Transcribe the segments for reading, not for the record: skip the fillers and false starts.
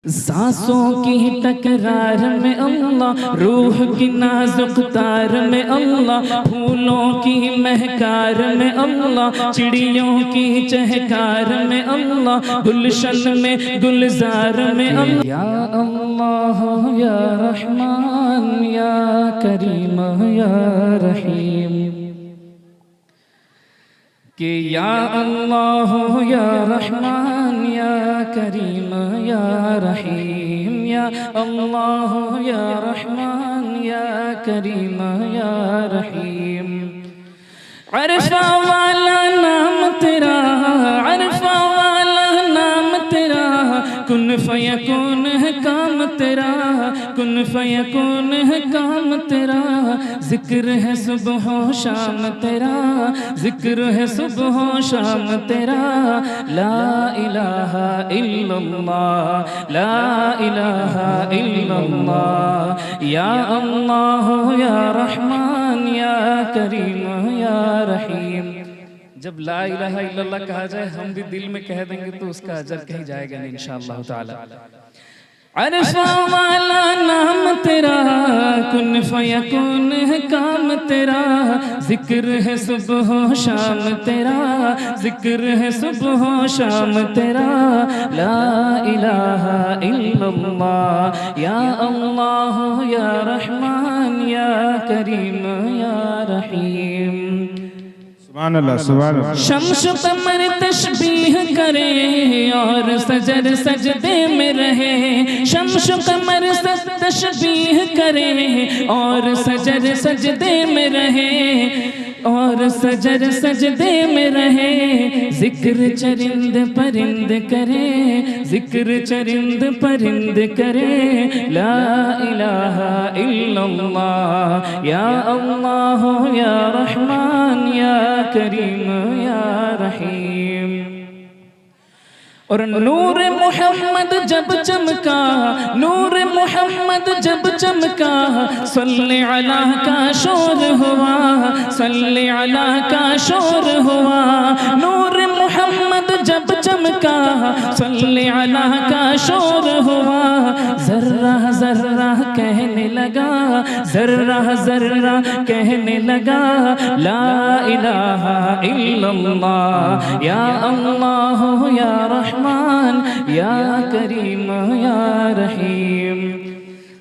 सांसों की टकरार में अल्लाह, रूह की नाजुक तार में अल्लाह, फूलों की महकार में अल्लाह, चिड़ियों की चहकार में अल्लाह, गुलशन में गुलजार में अल्लाह। या अल्लाह या रहमान या करीम या रहीम, कि या अल्लाह या रहमान या करीम या रहीम, या अल्लाह या रहमान या करीम या रहीम। अरफा वाला नाम तेरा, अरफा वाला नाम तेरा, कुन फयकून है काम तेरा, कुन फयकून है काम तेरा। जिक्र है सुबह शाम तेरा, जिक्र है सुबह शाम तेरा। ला इलाहा इल्लल्लाह, ला इलाहा इल्लल्लाह। या अल्लाह या रहमान या करीम या रहीम। जब ला इलाहा इल्लल्लाह कहा जाए, हम भी दिल में कह देंगे तो उसका अजर कहीं जाएगा नहीं इंशाअल्लाह ताला। अरफा वाला नाम तेरा, कुन फयकून है काम तेरा। जिक्र है सुबह शाम तेरा, जिक्र है सुबह शाम तेरा। ला इलाहा इल्लल्लाह, या अल्लाह या रहमान या करीम या रहीम। सुभान अल्लाह, सुभान अल्लाह। शम्स कमर तस्बीह करे और सजर सजदे में रहे, शम्स कमर तस्बीह करे और सजर सजदे में रहे, और सजर सजदे में रहे। जिक्र चरिंद परिंद करे, जिक्र चरिंद परिंद करे। ला इलाहा इल्लल्लाह, या अल्लाह या रहमान या करीम या रहीम। और नूर मोहम्मद जब चमका, नूर मोहम्मद जब चमका, सल्ले अला का शोर हुआ, सल्ले अला का शोर हुआ। नूर मोहम्मद जब चमका, सल्ले अला का शोर हुआ। जर्रा जर्रा कहने लगा, जर्रा जर्रा कहने लगा। ला इलाहा इल्लल्लाह, या अल्लाह या रहमान या करीम या रहीम।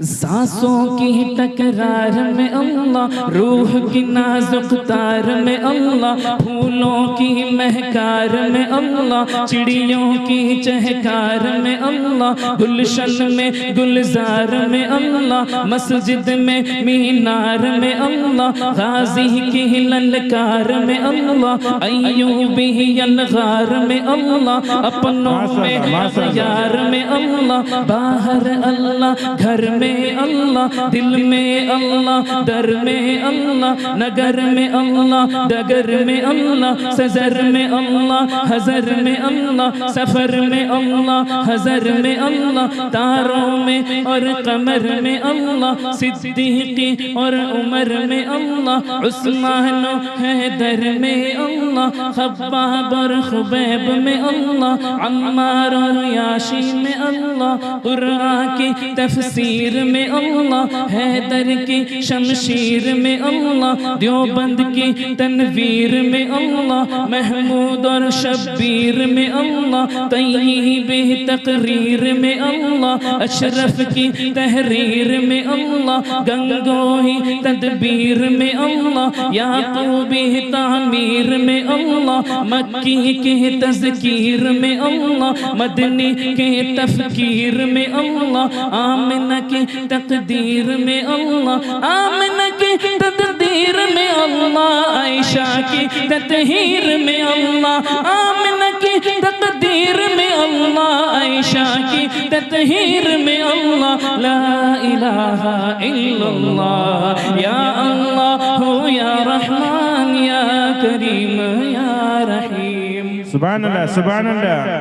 सांसों की टकरार में अल्लाह, रूह की नाजुक तार में अल्लाह, फूलों की महकार में अल्लाह, चिड़ियों की चहकार में अल्लाह, गुलशन में गुलजार में अल्लाह, मस्जिद में मीनार में अल्लाह, गाजी की ललकार में अल्लाह, अय्यूबी अलगार में अल्लाह, अपनों में यार में अल्लाह, बाहर अल्लाह, घर में अल्लाह, दिल में अल्लाह, दर में अल्लाह, नगर में अल्लाह, डगर में अल्लाह, सजर में अल्लाह, हजर में अल्लाह, सफर में अल्लाह, हजर में अल्लाह, तारों में और कमर में अल्लाह, सिद्दीकी और उमर में अल्लाह, उस्मान हैदर में अल्लाह, खब्बाब और खुबैब में अल्लाह, अम्मार और याशी में अल्लाह, कुरान की तफसीर में अल्लाह, हैदर की शमशीर में अल्लाह, देवबंद की तनवीर में अल्लाह, महमूद और शब्बीर में अल्लाह, तय्यबी तकरीर में अल्लाह, अशरफ की तहरीर में अल्लाह, गंगोही तदबीर में अल्लाह, याकूबी तामीर में अल्लाह, मक्की के तज़कीर में अल्लाह, मदनी के तफकीर में अल्लाह, आमिना की तकदीर में अल्लाह, आमिना की तकदीर में अल्लाह, आयशा की ततहीर में अल्लाह, आमिना की तकदीर में अल्लाह, आयशा की ततहीर में अल्लाह। ला इलाहा इल्लल्लाह, या अल्लाह या रहमान या करीम या रहीम। सुभान अल्लाह, सुभान अल्लाह।